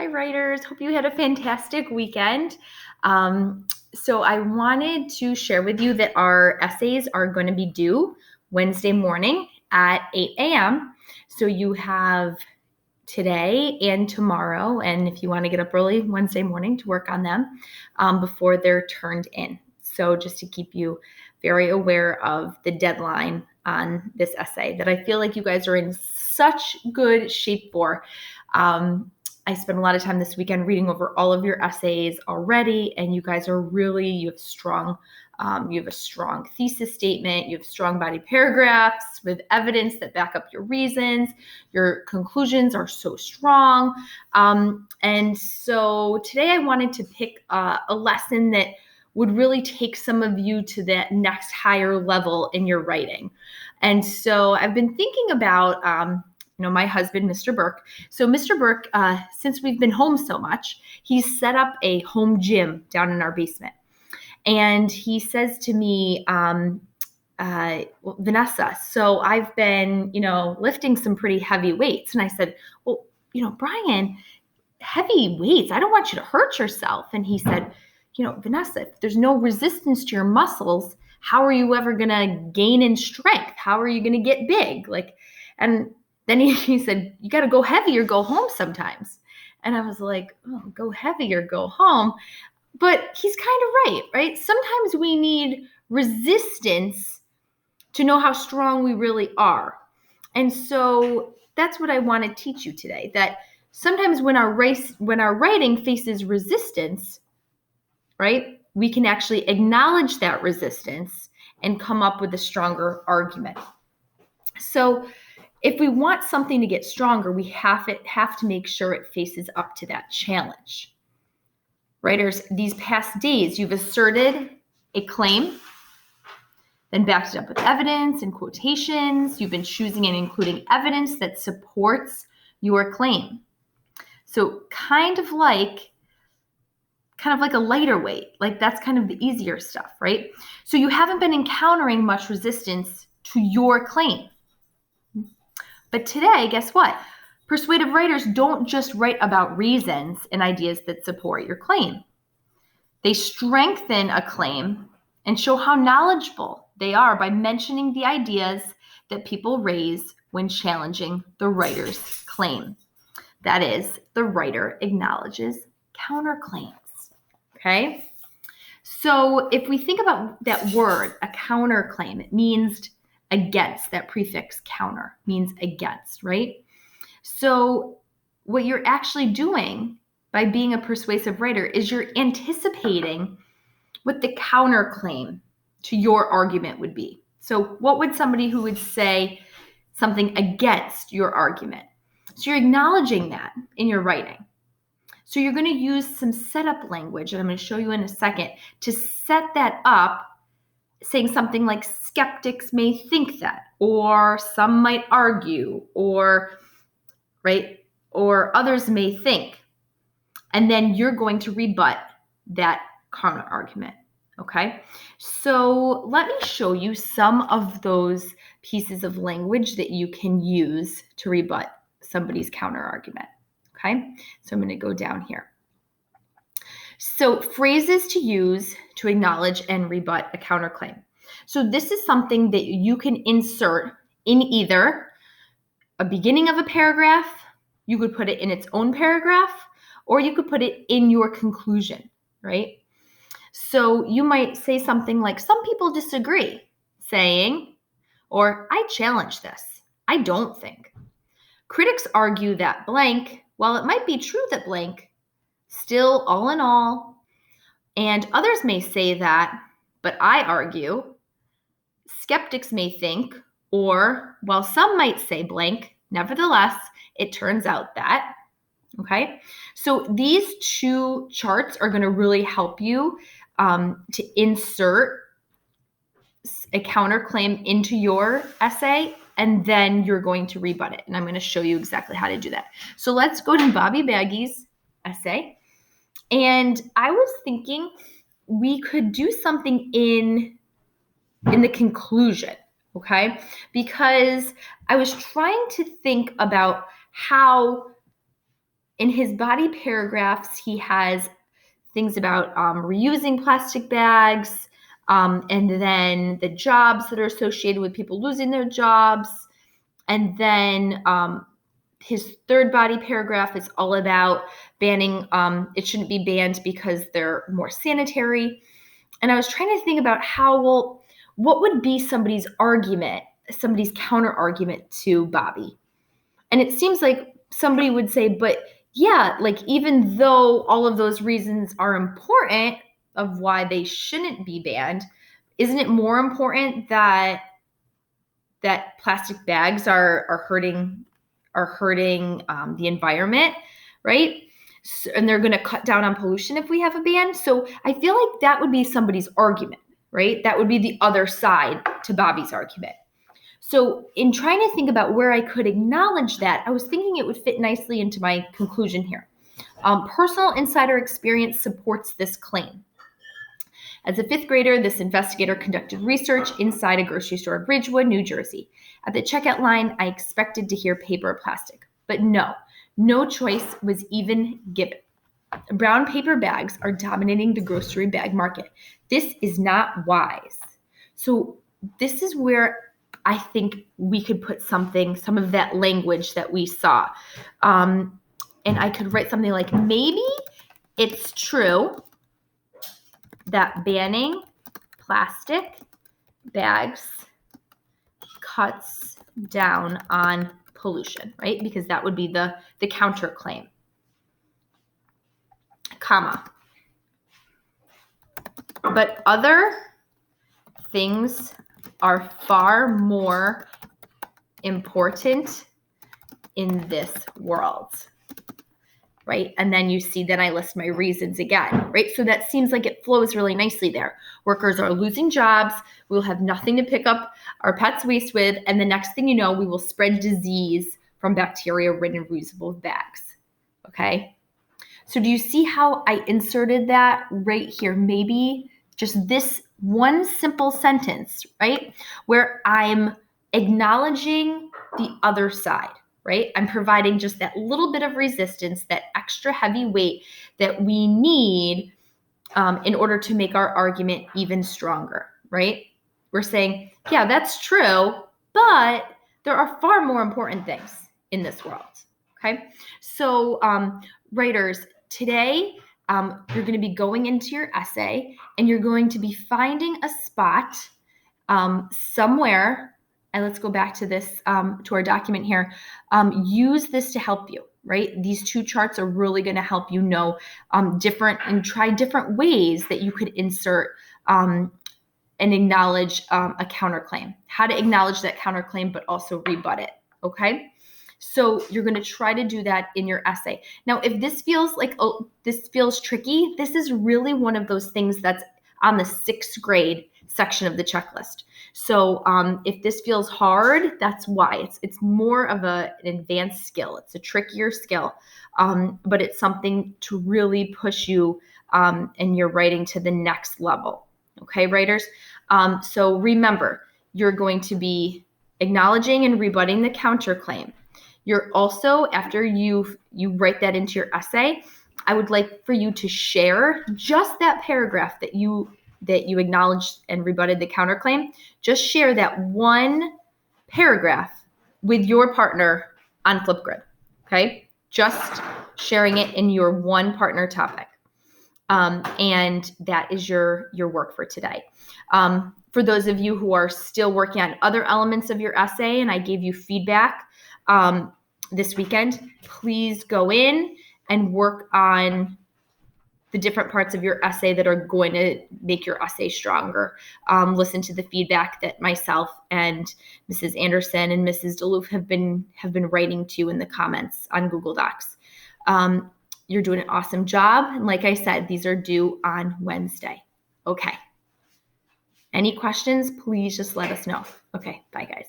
Hi, writers. Hope you had a fantastic weekend. So I wanted to share with you that our essays are going to be due Wednesday morning at 8 a.m. So you have today and tomorrow, and if you want to get up early Wednesday morning to work on them before they're turned in. So just to keep you very aware of the deadline on this essay that I feel like you guys are in such good shape for. I spent a lot of time this weekend reading over all of your essays already, and you guys are really, you have a strong thesis statement, you have strong body paragraphs with evidence that back up your reasons, your conclusions are so strong. And so today I wanted to pick a lesson that would really take some of you to that next higher level in your writing. And so I've been thinking about my husband, Mr. Burke. So Mr. Burke, since we've been home so much, he's set up a home gym down in our basement. And he says to me, Vanessa, so I've been, lifting some pretty heavy weights. And I said, well, Brian, heavy weights, I don't want you to hurt yourself. And he said, Vanessa, if there's no resistance to your muscles, how are you ever going to gain in strength? How are you going to get big? And then he said, you got to go heavy or go home sometimes. And I was like, oh, go heavy or go home. But he's kind of right? Sometimes we need resistance to know how strong we really are. And so that's what I want to teach you today, that sometimes when our writing faces resistance, right, we can actually acknowledge that resistance and come up with a stronger argument. So if we want something to get stronger, we have to make sure it faces up to that challenge. Writers, these past days, you've asserted a claim, then backed it up with evidence and quotations. You've been choosing and including evidence that supports your claim. So kind of like a lighter weight, that's kind of the easier stuff, right? So you haven't been encountering much resistance to your claim. But today, guess what? Persuasive writers don't just write about reasons and ideas that support your claim. They strengthen a claim and show how knowledgeable they are by mentioning the ideas that people raise when challenging the writer's claim. That is, the writer acknowledges counterclaims. Okay? So if we think about that word, a counterclaim, it means against. That prefix counter means against, right? So what you're actually doing by being a persuasive writer is you're anticipating what the counterclaim to your argument would be. So what would somebody who would say something against your argument? So you're acknowledging that in your writing. So you're going to use some setup language, and I'm going to show you in a second, to set that up, saying something like skeptics may think that, or some might argue, or others may think. And then you're going to rebut that counter argument. Okay, so let me show you some of those pieces of language that you can use to rebut somebody's counter argument. Okay, so I'm going to go down here. So phrases to use to acknowledge and rebut a counterclaim. So this is something that you can insert in either a beginning of a paragraph, you could put it in its own paragraph, or you could put it in your conclusion, right? So you might say something like, some people disagree, saying, or I challenge this, I don't think. Critics argue that blank, while it might be true that blank, still all in all, and others may say that, but I argue. Skeptics may think, or while some might say blank, nevertheless, it turns out that. Okay, so these two charts are going to really help you to insert a counterclaim into your essay, and then you're going to rebut it. And I'm going to show you exactly how to do that. So let's go to Bobby Baggy's essay. And I was thinking we could do something in the conclusion, okay? Because I was trying to think about how in his body paragraphs, he has things about reusing plastic bags, and then the jobs that are associated with people losing their jobs. And then his third body paragraph is all about banning, it shouldn't be banned because they're more sanitary. And I was trying to think about what would be somebody's argument, somebody's counter argument to Bobby? And it seems like somebody would say, but yeah, like even though all of those reasons are important of why they shouldn't be banned, isn't it more important that plastic bags are hurting the environment, right? So, and they're going to cut down on pollution if we have a ban. So I feel like that would be somebody's argument, right? That would be the other side to Bobby's argument. So in trying to think about where I could acknowledge that, I was thinking it would fit nicely into my conclusion here. Personal insider experience supports this claim. As a fifth grader, this investigator conducted research inside a grocery store in Ridgewood, New Jersey. At the checkout line, I expected to hear paper or plastic, but no choice was even given. Brown paper bags are dominating the grocery bag market. This is not wise. So this is where I think we could put some of that language that we saw. And I could write something like, maybe it's true that banning plastic bags cuts down on pollution, right? Because that would be the counterclaim, comma. But other things are far more important in this world, right? And then you see that I list my reasons again, right? So that seems like it flows really nicely there. Workers are losing jobs. We'll have nothing to pick up our pets' waste with. And the next thing you know, we will spread disease from bacteria-ridden reusable bags, okay? So do you see how I inserted that right here? Maybe just this one simple sentence, right? Where I'm acknowledging the other side, right? I'm providing just that little bit of resistance, that extra heavy weight that we need in order to make our argument even stronger, right? We're saying, yeah, that's true, but there are far more important things in this world, okay? So writers, today, you're going to be going into your essay and you're going to be finding a spot somewhere, and let's go back to this, to our document here. Use this to help you, right? These two charts are really going to help you know try different ways that you could insert and acknowledge a counterclaim, how to acknowledge that counterclaim, but also rebut it, okay? So you're going to try to do that in your essay. Now, if this feels like, oh, this feels tricky, this is really one of those things that's on the 6th grade section of the checklist. So if this feels hard, that's why. It's more of an advanced skill. It's a trickier skill, but it's something to really push you in your writing to the next level. Okay, writers? So remember, you're going to be acknowledging and rebutting the counterclaim. You're also, after you write that into your essay, I would like for you to share just that paragraph that you acknowledged and rebutted the counterclaim. Just share that one paragraph with your partner on Flipgrid, okay? Just sharing it in your one partner topic. And that is your work for today. For those of you who are still working on other elements of your essay, and I gave you feedback this weekend, please go in and work on the different parts of your essay that are going to make your essay stronger. Listen to the feedback that myself and Mrs. Anderson and Mrs. DeLoof have been writing to you in the comments on Google Docs. You're doing an awesome job. And like I said, these are due on Wednesday. Okay. Any questions, please just let us know. Okay, bye guys.